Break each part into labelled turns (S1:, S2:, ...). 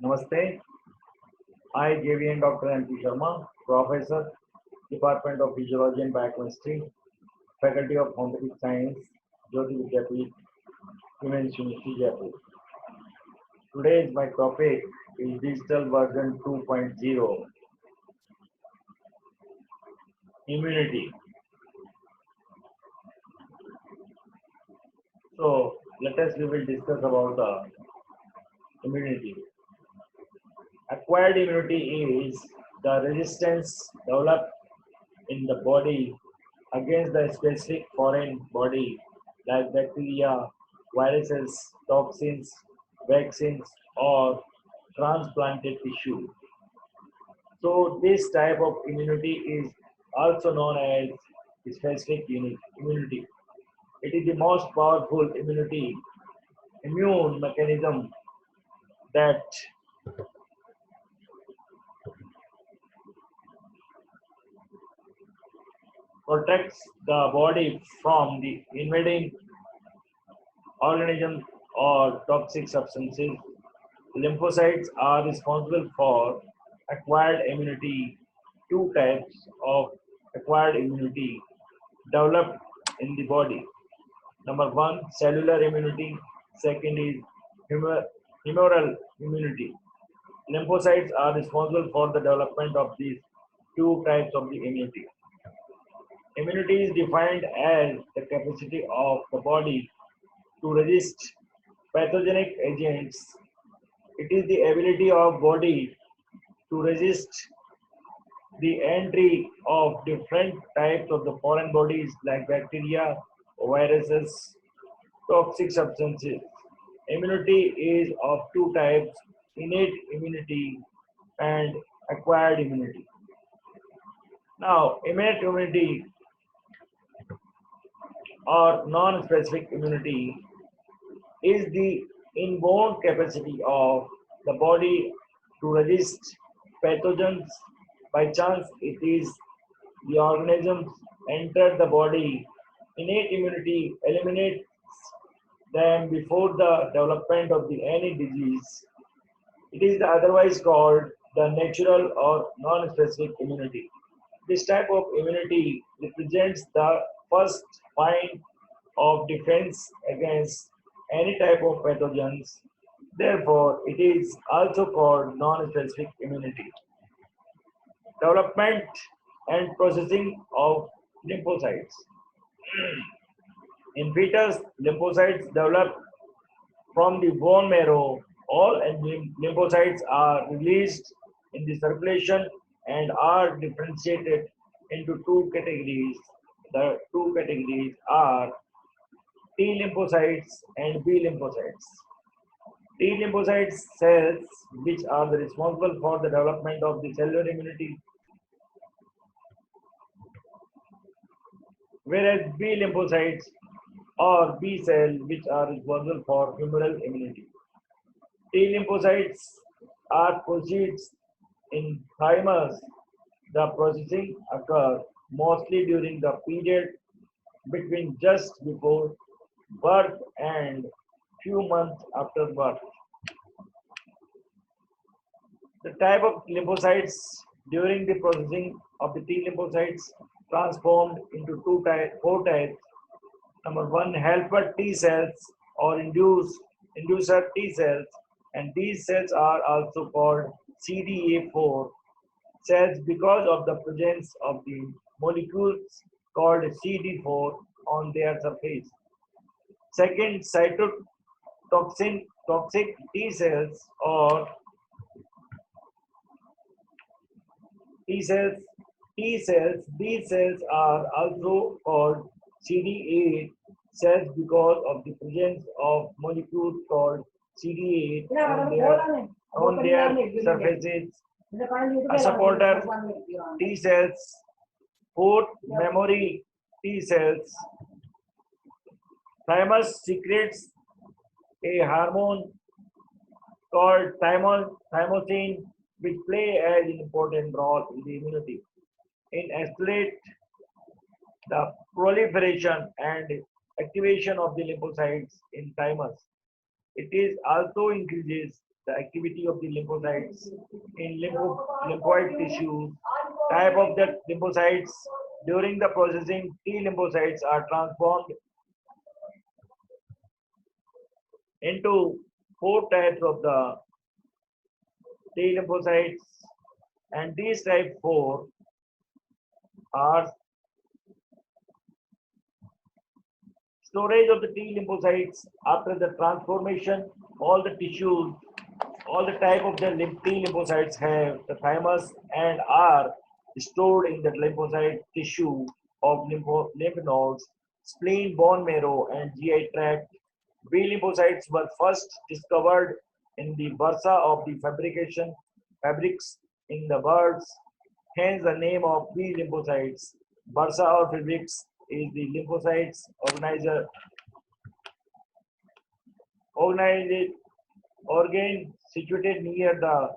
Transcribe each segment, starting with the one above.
S1: Namaste. I, JVN Dr. M.P. Sharma, Professor, Department of Physiology and Biochemistry, Faculty of Homeopathic Science, Jyoti Vidyapeeth, Women's University, Jaipur. Today's my topic is Digital Version 2.0, Immunity. So, let us we will discuss about the immunity. Acquired immunity is the resistance developed in the body against the specific foreign body like bacteria, viruses, toxins, vaccines, or transplanted tissue. So this type of immunity is also known as specific immunity. It is the most powerful immune mechanism that protects the body from the invading organisms or toxic substances. Lymphocytes are responsible for acquired immunity. Two types of acquired immunity developed in the body. Number one, cellular immunity. Second is humoral immunity. Lymphocytes are responsible for the development of these two types of the immunity. Immunity is defined as the capacity of the body to resist pathogenic agents. It is the ability of body to resist the entry of different types of the foreign bodies like bacteria, viruses, toxic substances. Immunity is of two types, innate immunity and acquired immunity. Now, innate immunity or non-specific immunity is the inborn capacity of the body to resist pathogens. By chance, it is the organisms enter the body. Innate immunity eliminates them before the development of the any disease. It is otherwise called the natural or non-specific immunity. This type of immunity represents the first line of defense against any type of pathogens. Therefore, it is also called non-specific immunity. Development and processing of lymphocytes. In fetus, lymphocytes develop from the bone marrow. All lymphocytes are released in the circulation and are differentiated into two categories. The two categories are T lymphocytes and B lymphocytes. T lymphocytes cells which are the responsible for the development of the cellular immunity, whereas B lymphocytes or B cell which are responsible for humoral immunity. T lymphocytes are proceeds in thymus. The processing occurs mostly during the period between just before birth and few months after birth. The type of lymphocytes during the processing of the T lymphocytes transformed into four types. Number one, helper T cells or inducer T cells, and these cells are also called CD8 cells because of the presence of the molecules called CD4 on their surface. Second, cytotoxin toxic T cells or T cells. T cells, these cells are also called CD8 cells because of the presence of molecules called CD8 on their surfaces. A supporter T cells, fourth memory T cells. Thymus secretes a hormone called thymosin, which play an important role in the immunity. In accelerate the proliferation and activation of the lymphocytes in thymus. It is also increases the activity of the lymphocytes in lymphoid tissues, type of the lymphocytes. During the processing, T lymphocytes are transformed into four types of the T lymphocytes, and these type 4 are storage of the T lymphocytes after the transformation. All the tissues, all the type of the T lymphocytes have the thymus and are stored in the lymphocyte tissue of lymph nodes, spleen, bone marrow, and GI tract. B lymphocytes were first discovered in the bursa of the fabrics in the birds. Hence, the name of B lymphocytes. Bursa or fabrics is the lymphocytes organized organ situated near the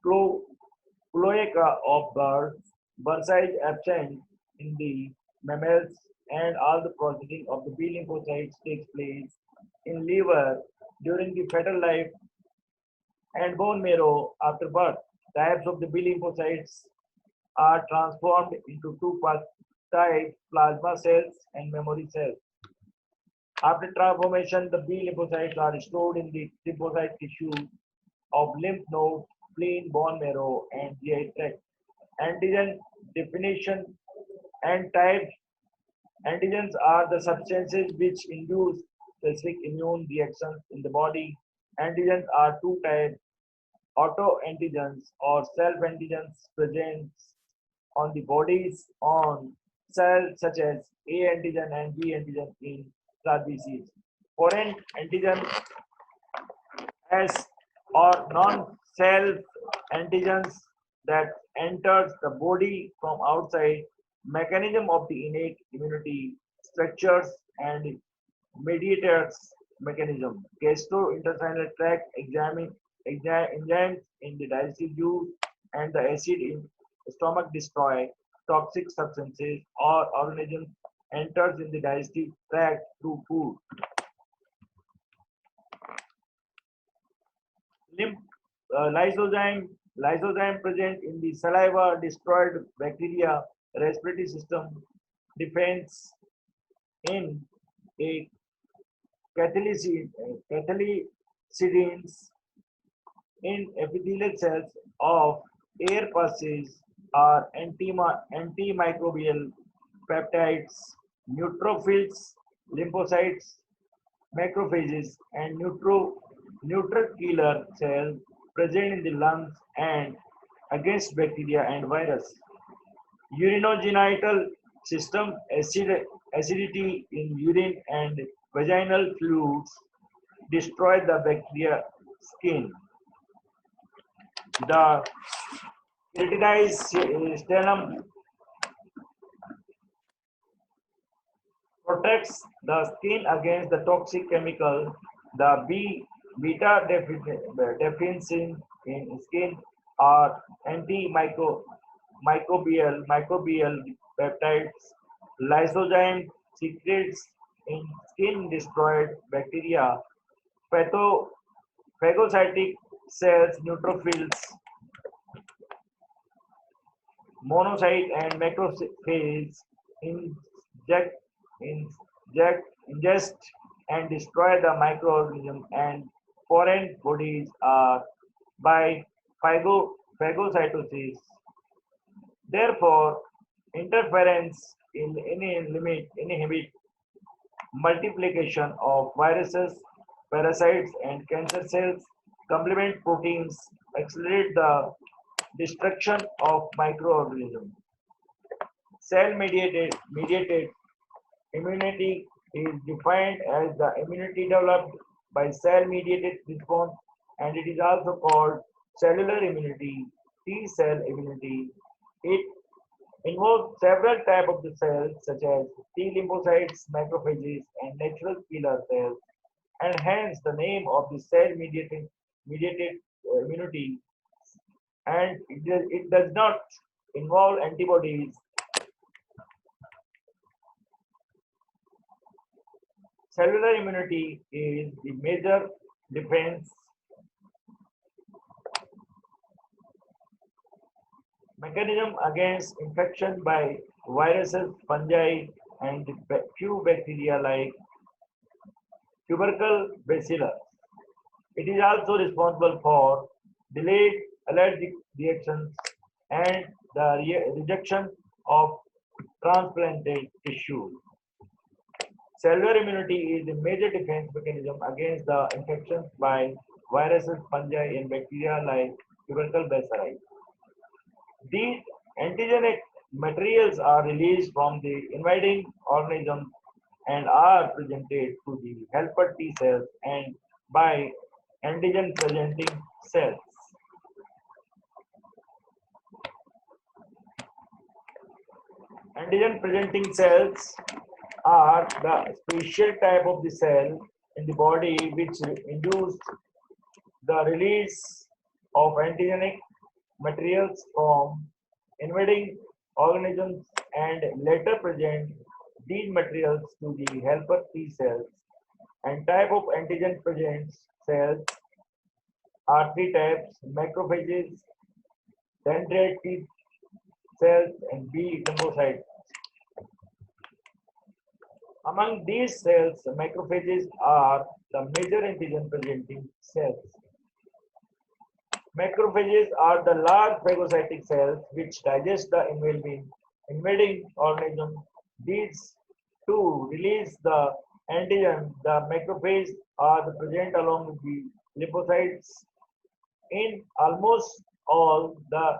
S1: cloaca of birds. Bursa is absent in the mammals, and all the processing of the B lymphocytes takes place in liver during the fetal life and bone marrow after birth. Types of the B lymphocytes are transformed into two types, plasma cells and memory cells. After transformation, the B lymphocytes are stored in the lymphocyte tissue of lymph nodes, spleen, bone marrow, and GI tract. Antigen definition and types. Antigens are the substances which induce specific immune reactions in the body. Antigens are two types: autoantigens or self-antigens present on the bodies on cells such as A antigen and B antigen in species. Foreign antigen as or non-self antigens that enters the body from outside. Mechanism of the innate immunity structures and mediators mechanism. Gastrointestinal tract enzymes in the digestive juice and the acid in stomach destroy toxic substances or organisms enters in the digestive tract through food. Lymph lysozyme present in the saliva destroyed bacteria respiratory system defense in a cathelicidins in epithelial cells of air passes are antimicrobial peptides, neutrophils, lymphocytes, macrophages, and neutrophil killer cells present in the lungs and against bacteria and virus. Urinogenital system acidity in urine and vaginal fluids destroy the bacteria skin. The keratinized sternum protects the skin against the toxic chemical. The beta deficient in skin are microbial peptides. Lysozyme secretes in skin destroyed bacteria. Patho, phagocytic cells, neutrophils, monocyte and macrophages inject, ingest and destroy the microorganism, and foreign bodies are by phagocytosis. Therefore, interference in any limit inhibit multiplication of viruses, parasites, and cancer cells. Complement proteins accelerate the destruction of microorganisms. Cell mediated immunity is defined as the immunity developed by cell mediated response, and it is also called cellular immunity, T cell immunity. It involves several types of the cells such as T lymphocytes, macrophages, and natural killer cells, and hence the name of the cell mediated immunity. And it does not involve antibodies. Cellular immunity is the major defense Mechanism against infection by viruses, fungi, and few bacteria like tubercle bacillus. It is also responsible for delayed allergic reactions and the rejection of transplanted tissue. Cellular immunity is a major defense mechanism against the infections by viruses, fungi, and bacteria like tubercle bacilli. These antigenic materials are released from the invading organisms and are presented to the helper T cells and by antigen presenting cells. Antigen presenting cells are the special type of the cell in the body which induce the release of antigenic materials from invading organisms and later present these materials to the helper T cells. And type of antigen present cells are three types: macrophages, dendritic cells, and B lymphocytes. Among these cells, macrophages are the major antigen presenting cells. Macrophages are the large phagocytic cells which digest the invading organism. These two release the antigen. The macrophages are present along with the lymphocytes in almost all the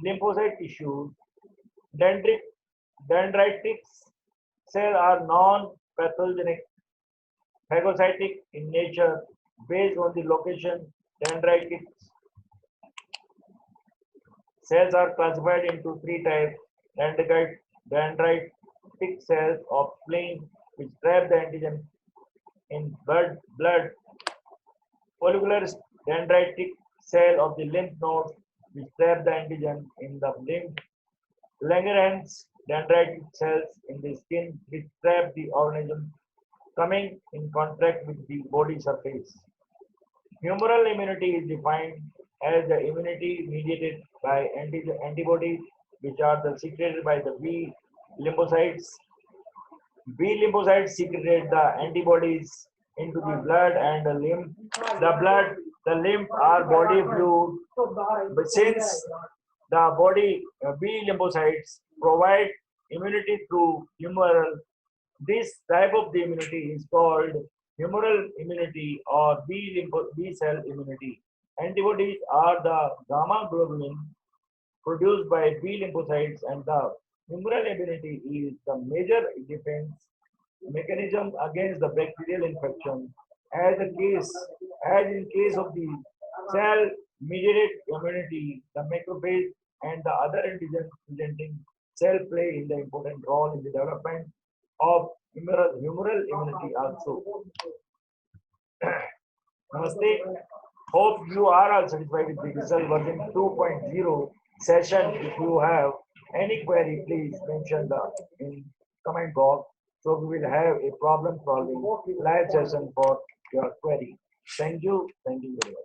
S1: lymphocyte tissues. Dendritic, dendritic cells are non-pathogenic phagocytic in nature based on the location. Dendritic cells are classified into three types: dendritic cells of spleen, which trap the antigen in blood, follicular dendritic cell of the lymph nodes, which trap the antigen in the lymph, Langerhans dendritic cells in the skin, which trap the organism coming in contact with the body surface. Humoral immunity is defined as the immunity mediated by antibodies, which are secreted by the B lymphocytes. B lymphocytes secreted the antibodies into the blood and the lymph. The lymph are body fluid, but since the body B lymphocytes provide immunity through humoral, this type of the immunity is called humoral immunity or B cell immunity. Antibodies are the gamma globulin produced by B lymphocytes, and the humoral immunity is the major defense mechanism against the bacterial infection. As a case, as in case of the cell-mediated immunity, the macrophage and the other antigen presenting cell play in the important role in the development of humoral immunity also. Namaste. Hope you are all satisfied with the result version 2.0 session. If you have any query, please mention the in comment box. So we will have a problem solving live session for your query. Thank you. Thank you very much.